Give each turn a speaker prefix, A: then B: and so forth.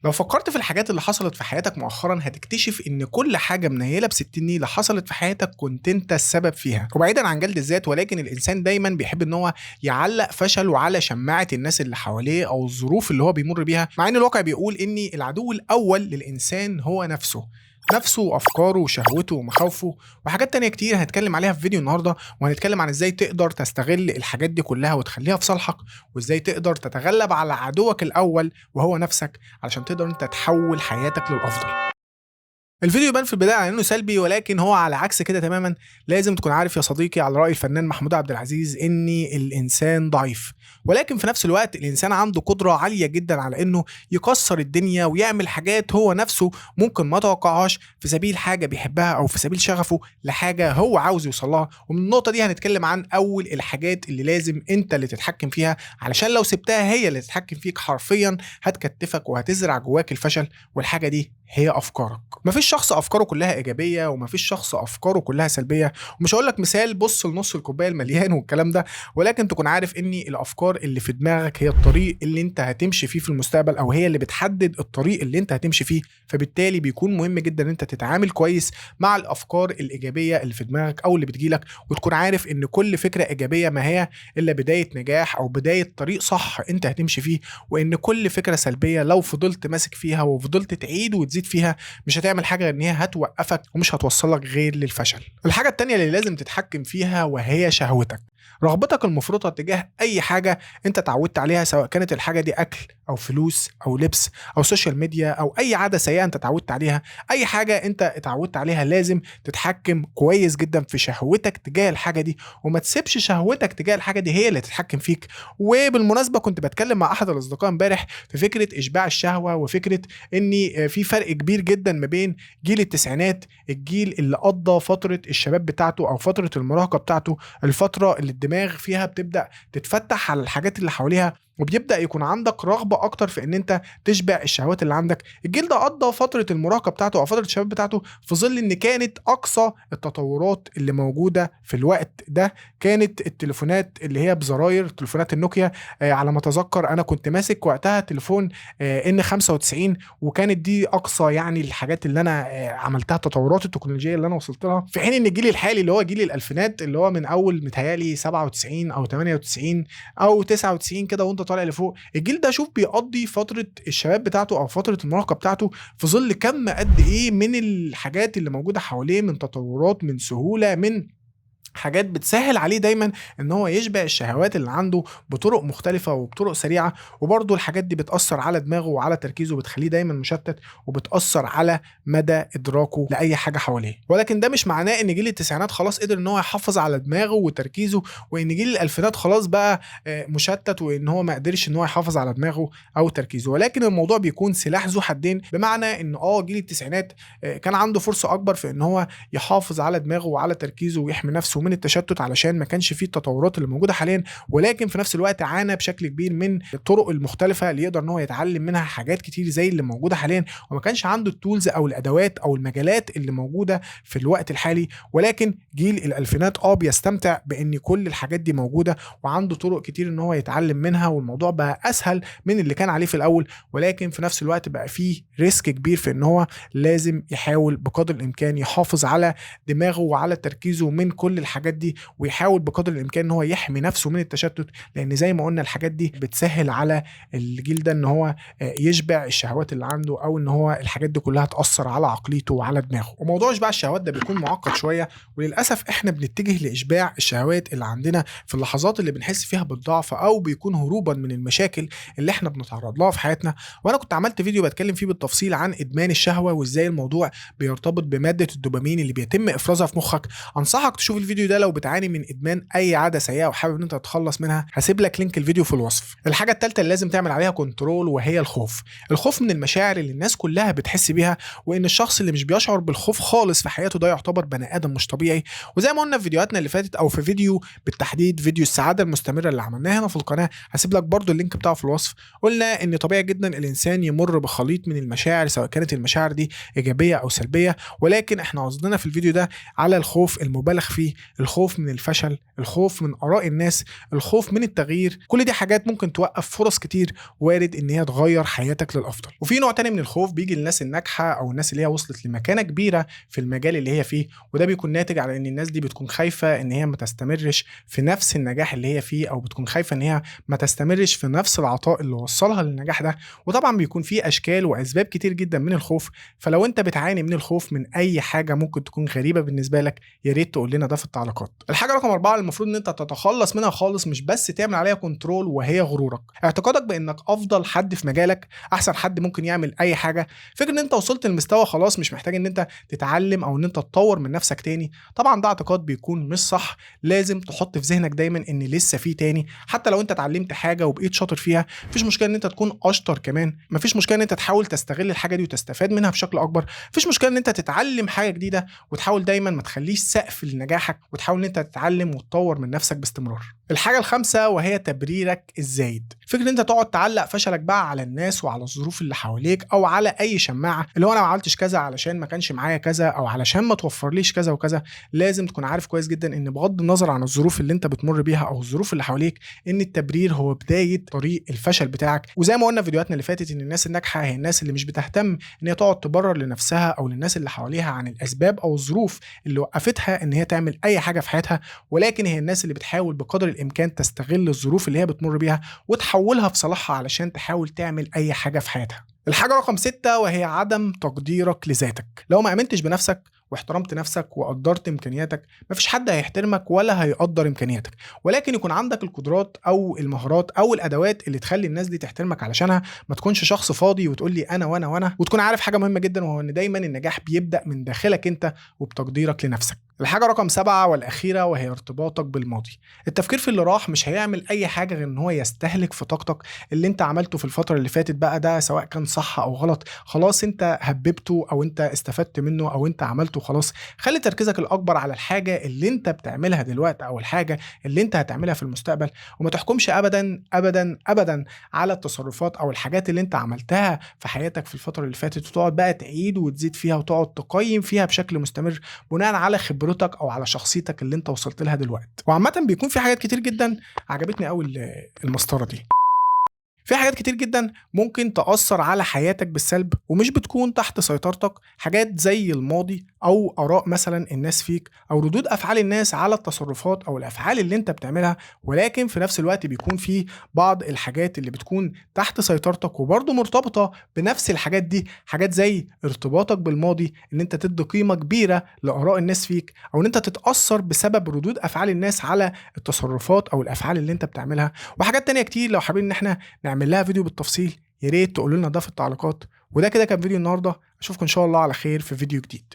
A: لو فكرت في الحاجات اللي حصلت في حياتك مؤخرا هتكتشف ان كل حاجه منيله ب60 نيله حصلت في حياتك كنت انت السبب فيها. وبعيدا عن جلد الذات، ولكن الانسان دايما بيحب ان هو يعلق فشله على شماعه الناس اللي حواليه او الظروف اللي هو بيمر بيها، مع ان الواقع بيقول ان العدو الاول للانسان هو نفسه وافكاره وشهوته ومخاوفه وحاجات تانية كتير هنتكلم عليها في فيديو النهارده. وهنتكلم عن ازاي تقدر تستغل الحاجات دي كلها وتخليها في صالحك، وازاي تقدر تتغلب على عدوك الاول وهو نفسك، علشان تقدر انت تحول حياتك للافضل. الفيديو يبان في البدايه على انه سلبي، ولكن هو على عكس كده تماما. لازم تكون عارف يا صديقي، على راي الفنان محمود عبد العزيز، ان الانسان ضعيف، ولكن في نفس الوقت الانسان عنده قدره عاليه جدا على انه يكسر الدنيا ويعمل حاجات هو نفسه ممكن ما توقعهاش، في سبيل حاجه بيحبها او في سبيل شغفه لحاجه هو عاوز يوصلها. ومن النقطه دي هنتكلم عن اول الحاجات اللي لازم انت اللي تتحكم فيها، علشان لو سبتها هي اللي تتحكم فيك حرفيا هتكتفك وهتزرع جواك الفشل. والحاجه دي هي افكارك. مفيش شخص افكاره كلها ايجابيه ومفيش شخص افكاره كلها سلبيه. ومش هقول لك مثال بص لنص الكوبايه المليان والكلام ده، ولكن تكون عارف ان الافكار اللي في دماغك هي الطريق اللي انت هتمشي فيه في المستقبل، او هي اللي بتحدد الطريق اللي انت هتمشي فيه. فبالتالي بيكون مهم جدا ان انت تتعامل كويس مع الافكار الايجابيه اللي في دماغك او اللي بتجيلك، وتكون عارف ان كل فكره ايجابيه ما هي الا بدايه نجاح او بدايه طريق صح انت هتمشي فيه، وان كل فكره سلبيه لو فضلت ماسك فيها وفضلت تعيد وتزيد فيها مش هتعمل حاجه غير ان هي هتوقفك ومش هتوصلك غير للفشل. الحاجه التانية اللي لازم تتحكم فيها وهي شهوتك، رغبتك المفرطه تجاه اي حاجه انت اتعودت عليها، سواء كانت الحاجه دي اكل او فلوس او لبس او سوشيال ميديا او اي عاده سيئه انت اتعودت عليها. اي حاجه انت اتعودت عليها لازم تتحكم كويس جدا في شهوتك تجاه الحاجه دي، وما تسيبش شهوتك تجاه الحاجه دي هي اللي تتحكم فيك. وبالمناسبه كنت بتكلم مع احد الاصدقاء امبارح في فكره اشباع الشهوه، وفكره ان في فرق كبير جدا ما بين جيل التسعينات، الجيل اللي قضى فتره الشباب بتاعته او فتره المراهقه بتاعته، الفتره اللي الدماغ فيها بتبدا تتفتح على الحاجات اللي حواليها وبيبدا يكون عندك رغبه اكتر في ان انت تشبع الشهوات اللي عندك. الجيل ده قضى فتره المراهقه بتاعته او فتره الشباب بتاعته في ظل ان كانت اقصى التطورات اللي موجوده في الوقت ده كانت التليفونات اللي هي بزراير، تليفونات النوكيا. على ما اتذكر انا كنت ماسك وقتها تليفون N95، وكانت دي اقصى يعني الحاجات اللي انا عملتها، التطورات التكنولوجيه اللي انا وصلت لها. في حين ان الجيل الحالي اللي هو جيل الالفينات اللي هو من اول متهيالي 97 او 98 او 99 كده وانت طالع لفوق، الجيل ده شوف بيقضي فتره الشباب بتاعته او فتره المراهقه بتاعته في ظل كم قد ايه من الحاجات اللي موجوده حواليه، من تطورات، من سهوله، من حاجات بتسهل عليه دايما ان هو يشبع الشهوات اللي عنده بطرق مختلفة وبطرق سريعة. وبرضه الحاجات دي بتأثر على دماغه وعلى تركيزه، بتخليه دايما مشتت وبتأثر على مدى ادراكه لأي حاجة حواليه. ولكن ده مش معناه ان جيل التسعينات خلاص قدر ان هو يحافظ على دماغه وتركيزه، وان جيل الالفينات خلاص بقى مشتت وان هو ما قدرش ان هو يحافظ على دماغه او تركيزه. ولكن الموضوع بيكون سلاح ذو حدين، بمعنى ان جيل التسعينات كان عنده فرصة اكبر في ان هو يحافظ على دماغه وعلى تركيزه ويحمي نفسه من التشتت علشان ما كانش فيه التطورات اللي موجوده حاليا، ولكن في نفس الوقت عانى بشكل كبير من الطرق المختلفه اللي يقدر ان هو يتعلم منها حاجات كتير زي اللي موجوده حاليا، وما كانش عنده التولز او الادوات او المجالات اللي موجوده في الوقت الحالي. ولكن جيل الالفينات بيستمتع بان كل الحاجات دي موجوده وعنده طرق كتير ان هو يتعلم منها، والموضوع بقى اسهل من اللي كان عليه في الاول. ولكن في نفس الوقت بقى فيه ريسك كبير في ان هو لازم يحاول بقدر الامكان يحافظ على دماغه وعلى تركيزه من كل الحاجات دي، ويحاول بقدر الامكان ان هو يحمي نفسه من التشتت، لان زي ما قلنا الحاجات دي بتسهل على الجيل ده ان هو يشبع الشهوات اللي عنده، او ان هو الحاجات دي كلها تاثر على عقليته وعلى دماغه. وموضوع اشباع الشهوات ده بيكون معقد شويه، وللاسف احنا بنتجه لاشباع الشهوات اللي عندنا في اللحظات اللي بنحس فيها بالضعف او بيكون هروبا من المشاكل اللي احنا بنتعرض لها في حياتنا. وانا كنت عملت فيديو بتكلم فيه بالتفصيل عن ادمان الشهوه وازاي الموضوع بيرتبط بماده الدوبامين اللي بيتم افرازها في مخك. انصحك تشوف الفيديو ده لو بتعاني من ادمان اي عاده سيئه وحابب ان انت تتخلص منها. هسيب لك لينك الفيديو في الوصف. الحاجه الثالثه اللي لازم تعمل عليها كنترول وهي الخوف من المشاعر اللي الناس كلها بتحس بيها، وان الشخص اللي مش بيشعر بالخوف خالص في حياته ده يعتبر بني ادم مش طبيعي. وزي ما قلنا في فيديوهاتنا اللي فاتت او في فيديو بالتحديد فيديو السعاده المستمره اللي عملناه هنا في القناه، هسيب لك برضو اللينك بتاعه في الوصف. قلنا ان طبيعي جدا الانسان يمر بخليط من المشاعر، سواء كانت المشاعر دي ايجابيه او سلبيه، ولكن احنا قصدنا في الفيديو ده على الخوف المبالغ فيه، الخوف من الفشل، الخوف من آراء الناس، الخوف من التغيير. كل دي حاجات ممكن توقف فرص كتير وارد ان هي تغير حياتك للافضل. وفي نوع تاني من الخوف بيجي للناس الناجحه او الناس اللي هي وصلت لمكانه كبيره في المجال اللي هي فيه، وده بيكون ناتج على ان الناس دي بتكون خايفه ان هي ما تستمرش في نفس النجاح اللي هي فيه، او بتكون خايفه ان هي ما تستمرش في نفس العطاء اللي وصلها للنجاح ده. وطبعا بيكون فيه اشكال واسباب كتير جدا من الخوف، فلو انت بتعاني من الخوف من اي حاجه ممكن تكون غريبه بالنسبه لك، يا ريت تقول لنا ده في التعليقات. الحاجه رقم 4 المفروض ان انت تتخلص منها خالص، مش بس تعمل عليها كنترول، وهي غرورك. اعتقادك بانك افضل حد في مجالك، احسن حد ممكن يعمل اي حاجه، فكرة ان انت وصلت للمستوى خلاص مش محتاج ان انت تتعلم او ان انت تطور من نفسك تاني. طبعا ده اعتقاد بيكون مش صح. لازم تحط في ذهنك دايما ان لسه في تاني، حتى لو انت اتعلمت حاجه وبقيت شاطر فيها مفيش مشكله ان انت تكون اشطر كمان، مفيش مشكله ان انت تحاول تستغل الحاجه دي وتستفاد منها بشكل اكبر، مفيش مشكله ان انت تتعلم حاجه جديده، وتحاول دايما ما تخليش سقف لنجاحك، وتحاول ان انت تتعلم وتطور من نفسك باستمرار. الحاجه الخامسه وهي تبريرك الزايد. فكره ان انت تقعد تعلق فشلك بقى على الناس وعلى الظروف اللي حواليك او على اي شماعه، اللي هو انا ما عملتش كذا علشان ما كانش معايا كذا، او علشان ما توفرليش كذا وكذا. لازم تكون عارف كويس جدا ان بغض النظر عن الظروف اللي انت بتمر بيها او الظروف اللي حواليك، ان التبرير هو بدايه طريق الفشل بتاعك. وزي ما قلنا في فيديوهاتنا اللي فاتت ان الناس الناجحه هي الناس اللي مش بتهتم ان هي تقعد تبرر لنفسها او للناس اللي حواليها عن الاسباب او الظروف اللي وقفتها ان هي تعمل اي حاجه في حياتها، ولكن هي الناس اللي بتحاول بقدر الامكان تستغل الظروف اللي هي بتمر بيها وتحولها في صالحها علشان تحاول تعمل اي حاجه في حياتها. الحاجة رقم 6 وهي عدم تقديرك لذاتك. لو ما امنتش بنفسك واحترمت نفسك وقدرت امكانياتك، مفيش حد هيحترمك ولا هيقدر امكانياتك، ولكن يكون عندك القدرات او المهارات او الادوات اللي تخلي الناس دي تحترمك علشانها. ما تكونش شخص فاضي وتقول لي انا وانا وانا. وتكون عارف حاجة مهمة جدا، وهو ان دايما النجاح بيبدأ من داخلك انت وبتقديرك لنفسك. الحاجة رقم 7 والأخيرة وهي ارتباطك بالماضي. التفكير في اللي راح مش هيعمل أي حاجة غير إن هو يستهلك في طاقتك. اللي أنت عملته في الفترة اللي فاتت بقى ده سواء كان صح أو غلط، خلاص أنت هببته أو أنت استفدت منه أو أنت عملته خلاص. خلي تركيزك الأكبر على الحاجة اللي أنت بتعملها دلوقتي أو الحاجة اللي أنت هتعملها في المستقبل، وما تحكمش أبدا أبدا أبدا على التصرفات أو الحاجات اللي أنت عملتها في حياتك في الفترة اللي فاتت، وتقعد بقى تعيد وتزيد فيها وتقعد تقيم فيها بشكل مستمر بناء على خبرتك او على شخصيتك اللي انت وصلت لها دلوقتي. وعامه بيكون في حاجات كتير جدا عجبتني قوي المسطره دي. في حاجات كتير جدا ممكن تأثر على حياتك بالسلب ومش بتكون تحت سيطرتك، حاجات زي الماضي أو آراء مثلا الناس فيك أو ردود أفعال الناس على التصرفات أو الأفعال اللي أنت بتعملها، ولكن في نفس الوقت بيكون في بعض الحاجات اللي بتكون تحت سيطرتك وبرضه مرتبطة بنفس الحاجات دي، حاجات زي ارتباطك بالماضي، إن أنت تدي قيمة كبيرة لآراء الناس فيك، أو إن أنت تتأثر بسبب ردود أفعال الناس على التصرفات أو الأفعال اللي أنت بتعملها، وحاجات تانية كتير. لو حابين إن احنا نعمل لها فيديو بالتفصيل يا ريت تقولوا لنا ده في التعليقات. وده كده كان فيديو النهارده، اشوفكم ان شاء الله على خير في فيديو جديد.